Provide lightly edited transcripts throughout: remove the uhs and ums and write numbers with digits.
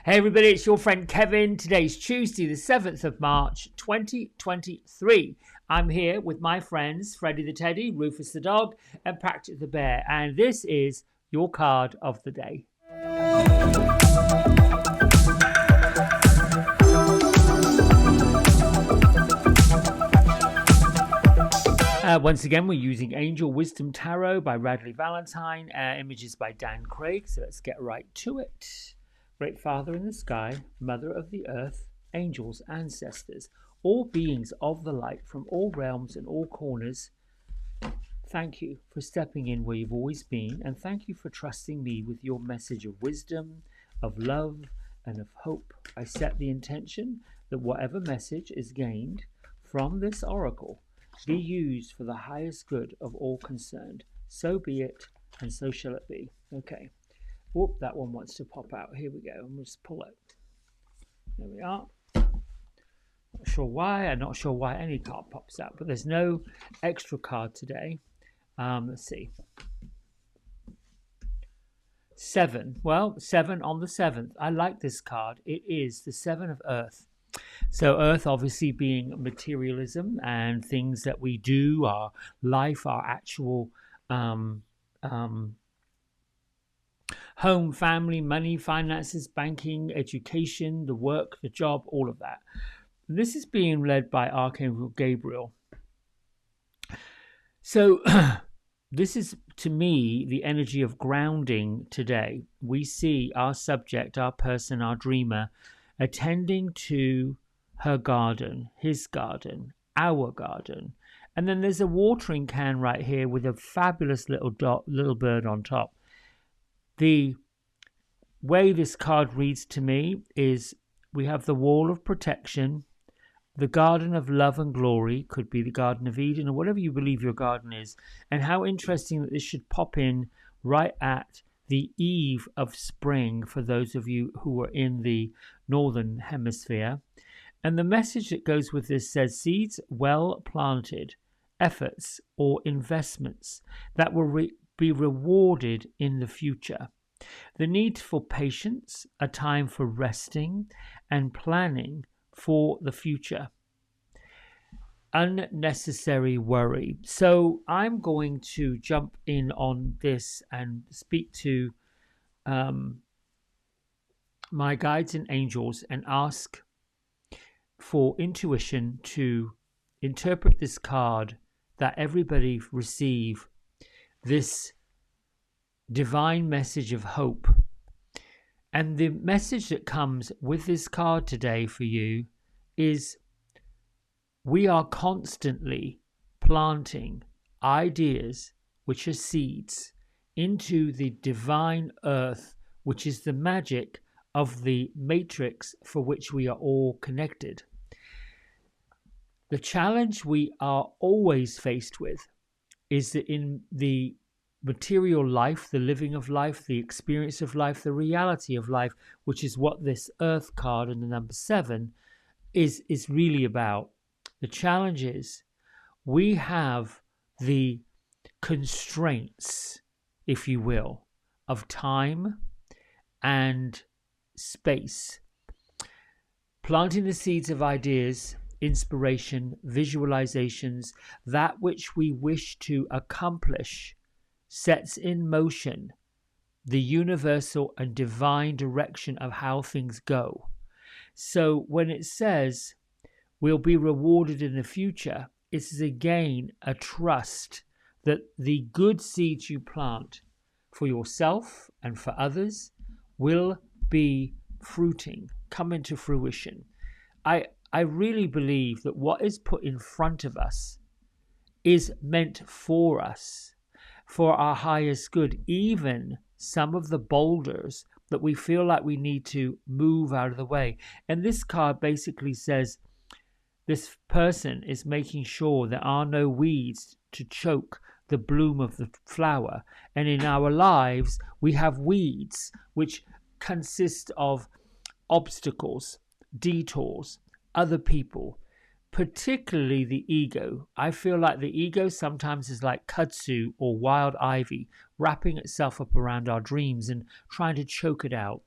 Hey everybody, it's your friend Kevin. Today's Tuesday, the 7th of March, 2023. I'm here with my friends Freddie the Teddy, Rufus the Dog, and Practice the Bear. And this is your card of the day. Once again, we're using Angel Wisdom Taro by Radley Valentine, images by Dan Craig. So let's get right to it. Great Father in the sky, Mother of the earth, angels, ancestors, all beings of the light from all realms and all corners, thank you for stepping in where you've always been, and thank you for trusting me with your message of wisdom, of love, and of hope. I set the intention that whatever message is gained from this oracle be used for the highest good of all concerned. So be it, and so shall it be. Okay. Whoop, that one wants to pop out. Here we go. And we'll just pull it. There we are. Not sure why. I'm not sure why any card pops out, but there's no extra card today. Let's see. 7. Well, 7 on the 7th. I like this card. It is the 7 of Earth. So Earth obviously being materialism and things that we do, our life, our actual home, family, money, finances, banking, education, the work, the job, all of that. This is being led by Archangel Gabriel. So this is, to me, the energy of grounding today. We see our subject, our person, our dreamer, attending to her garden, his garden, our garden. And then there's a watering can right here with a fabulous little bird on top. The way this card reads to me is we have the wall of protection, the garden of love and glory, could be the Garden of Eden or whatever you believe your garden is, and how interesting that this should pop in right at the eve of spring for those of you who are in the northern hemisphere. And the message that goes with this says seeds well planted, efforts or investments that will be rewarded in the future. The need for patience, a time for resting and planning for the future. Unnecessary worry. So I'm going to jump in on this and speak to my guides and angels and ask for intuition to interpret this card, that everybody receive this divine message of hope. And the message that comes with this card today for you is we are constantly planting ideas, which are seeds, into the divine earth, which is the magic of the matrix for which we are all connected. The challenge we are always faced with is that in the material life, the living of life, the experience of life, the reality of life, which is what this earth card and the number 7 is really about. The challenge is we have the constraints, if you will, of time and space. Planting the seeds of ideas, inspiration, visualizations, that which we wish to accomplish sets in motion the universal and divine direction of how things go. So when it says we'll be rewarded in the future, it is again a trust that the good seeds you plant for yourself and for others will be fruiting, come into fruition. I really believe that what is put in front of us is meant for us, for our highest good. Even some of the boulders that we feel like we need to move out of the way. And this card basically says this person is making sure there are no weeds to choke the bloom of the flower. And in our lives, we have weeds which consist of obstacles, detours, other people, particularly the ego. I feel like the ego sometimes is like kudzu or wild ivy, wrapping itself up around our dreams and trying to choke it out.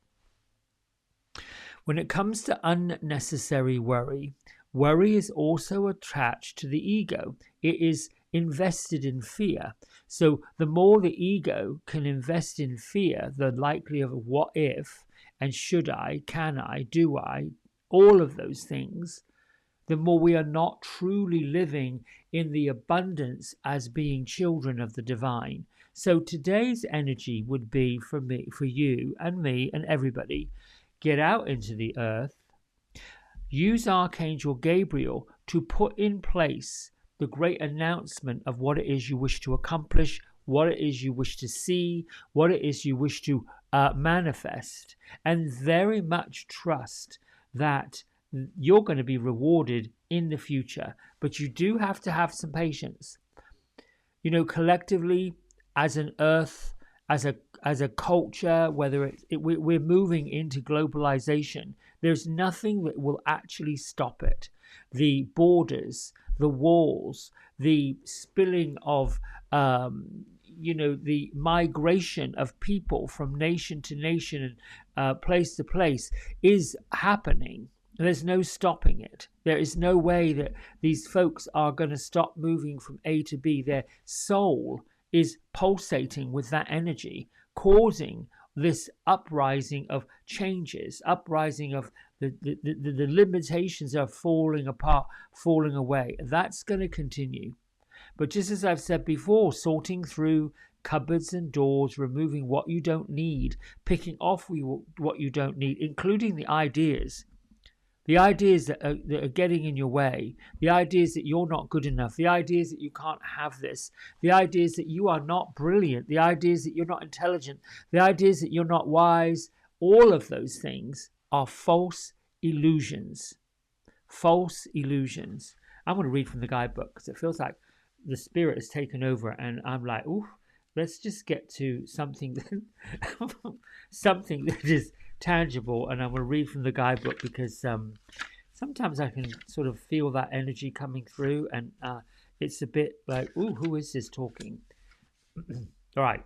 When it comes to unnecessary worry, worry is also attached to the ego. It is invested in fear. So the more the ego can invest in fear, the likely of what if and should I, can I, do I, all of those things, the more we are not truly living in the abundance as being children of the divine. So today's energy would be for me, for you and me and everybody, get out into the earth, use Archangel Gabriel to put in place the great announcement of what it is you wish to accomplish, what it is you wish to see, what it is you wish to manifest, and very much trust that you're going to be rewarded in the future. But you do have to have some patience. You know, collectively, as an earth, as a culture, whether we're moving into globalization, there's nothing that will actually stop it. The borders, the walls, the spilling of the migration of people from nation to nation and place to place is happening. There's no stopping it. There is no way that these folks are going to stop moving from A to B. Their soul is pulsating with that energy, causing this uprising of changes, uprising of the limitations are falling apart, falling away. That's going to continue. But just as I've said before, sorting through cupboards and doors, removing what you don't need, picking off what you don't need, including the ideas that are getting in your way, the ideas that you're not good enough, the ideas that you can't have this, the ideas that you are not brilliant, the ideas that you're not intelligent, the ideas that you're not wise, all of those things are false illusions. False illusions. I'm going to read from the guidebook because it feels like the spirit has taken over and I'm like, ooh, let's just get to something that is tangible. And I'm going to read from the guidebook because sometimes I can sort of feel that energy coming through and it's a bit like, ooh, who is this talking? All right.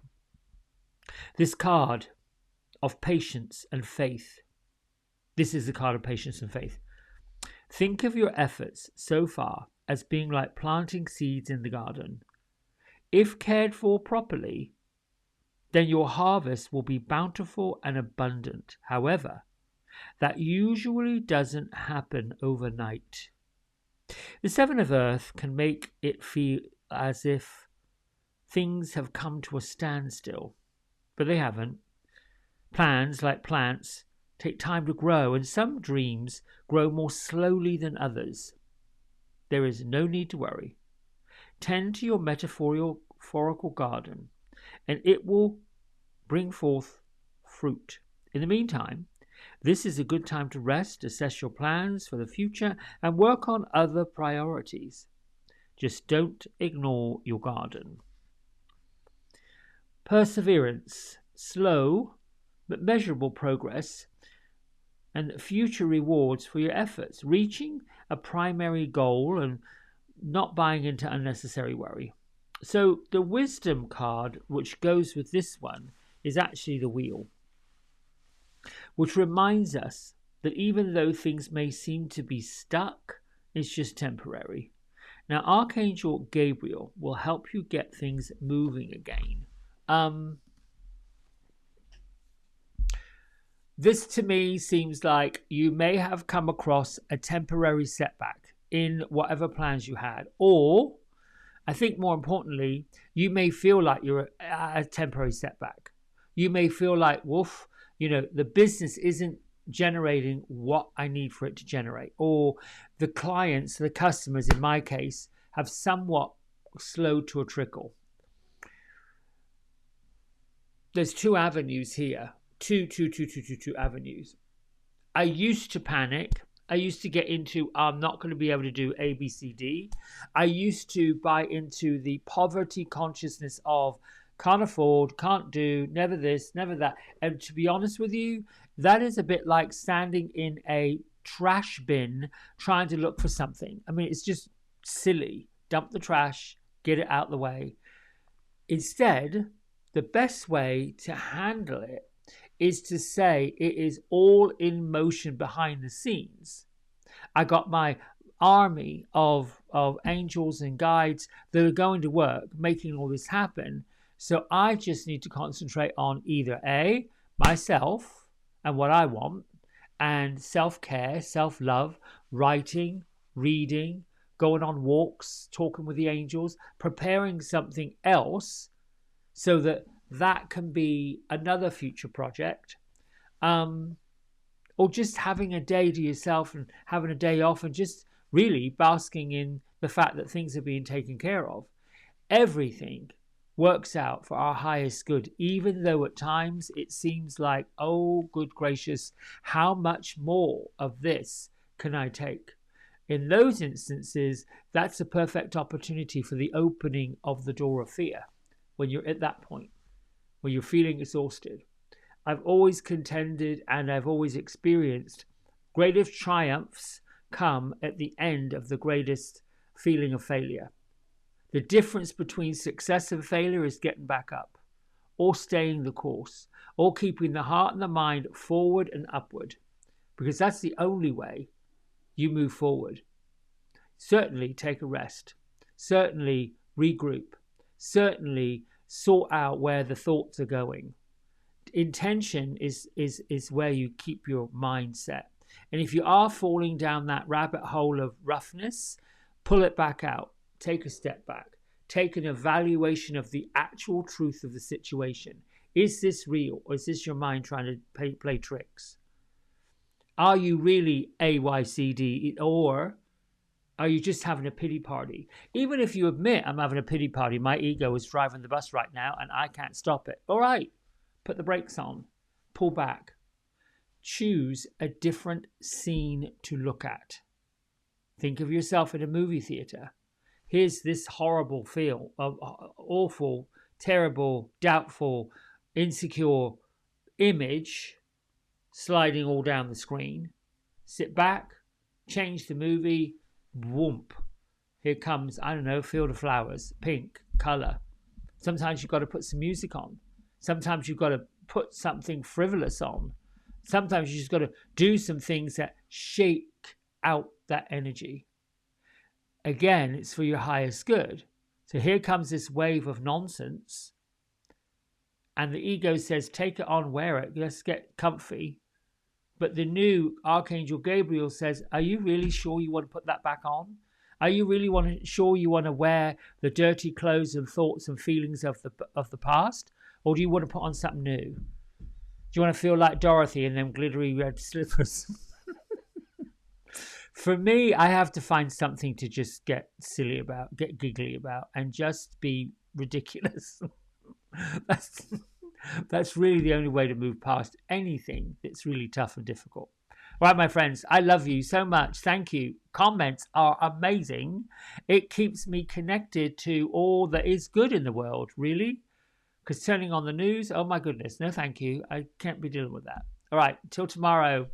This card of patience and faith. This is the card of patience and faith. Think of your efforts so far as being like planting seeds in the garden. If cared for properly, then your harvest will be bountiful and abundant. However, that usually doesn't happen overnight. The Seven of Earth can make it feel as if things have come to a standstill, but they haven't. Plans, like plants, take time to grow, and some dreams grow more slowly than others. There is no need to worry. Tend to your metaphorical garden, and it will bring forth fruit. In the meantime, this is a good time to rest, assess your plans for the future, and work on other priorities. Just don't ignore your garden. Perseverance, slow but measurable progress, and future rewards for your efforts, reaching a primary goal and not buying into unnecessary worry. So the wisdom card, which goes with this one, is actually the wheel, which reminds us that even though things may seem to be stuck, it's just temporary. Now, Archangel Gabriel will help you get things moving again. This to me seems like you may have come across a temporary setback in whatever plans you had, or I think more importantly, you may feel like you're at a temporary setback. You may feel like, woof, the business isn't generating what I need for it to generate, or the clients, the customers in my case, have somewhat slowed to a trickle. There's two avenues here. Two avenues. I used to panic. I used to get into, I'm not going to be able to do A, B, C, D. I used to buy into the poverty consciousness of can't afford, can't do, never this, never that. And to be honest with you, that is a bit like standing in a trash bin trying to look for something. I mean, it's just silly. Dump the trash, get it out the way. Instead, the best way to handle it is to say it is all in motion behind the scenes. I got my army of angels and guides that are going to work making all this happen. So I just need to concentrate on either A, myself and what I want, and self-care, self-love, writing, reading, going on walks, talking with the angels, preparing something else so that that can be another future project. Or just having a day to yourself and having a day off and just really basking in the fact that things are being taken care of. Everything works out for our highest good, even though at times it seems like, oh, good gracious, how much more of this can I take? In those instances, that's a perfect opportunity for the opening of the door of fear when you're at that point, when you're feeling exhausted. I've always contended and I've always experienced greatest triumphs come at the end of the greatest feeling of failure. The difference between success and failure is getting back up, or staying the course, or keeping the heart and the mind forward and upward, because that's the only way you move forward. Certainly take a rest, certainly regroup, certainly sort out where the thoughts are going. Intention is where you keep your mindset. And if you are falling down that rabbit hole of roughness, pull it back out. Take a step back. Take an evaluation of the actual truth of the situation. Is this real, or is this your mind trying to play tricks? Are you really AYCD, or are you just having a pity party? Even if you admit, I'm having a pity party, my ego is driving the bus right now and I can't stop it. All right, put the brakes on, pull back. Choose a different scene to look at. Think of yourself in a movie theater. Here's this horrible feel of awful, terrible, doubtful, insecure image sliding all down the screen. Sit back, change the movie, whoomp. Here comes, I don't know, Field of Flowers, pink, colour. Sometimes you've got to put some music on. Sometimes you've got to put something frivolous on. Sometimes you just got to do some things that shake out that energy. Again, it's for your highest good. So here comes this wave of nonsense. And the ego says, take it on, wear it, let's get comfy. But the new Archangel Gabriel says, are you really sure you want to put that back on? Are you really sure you want to wear the dirty clothes and thoughts and feelings of the past? Or do you want to put on something new? Do you want to feel like Dorothy in them glittery red slippers? For me, I have to find something to just get silly about, get giggly about, and just be ridiculous. That's really the only way to move past anything that's really tough and difficult. All right, my friends, I love you so much. Thank you. Comments are amazing. It keeps me connected to all that is good in the world, really. Because turning on the news, oh my goodness, no thank you. I can't be dealing with that. All right, till tomorrow.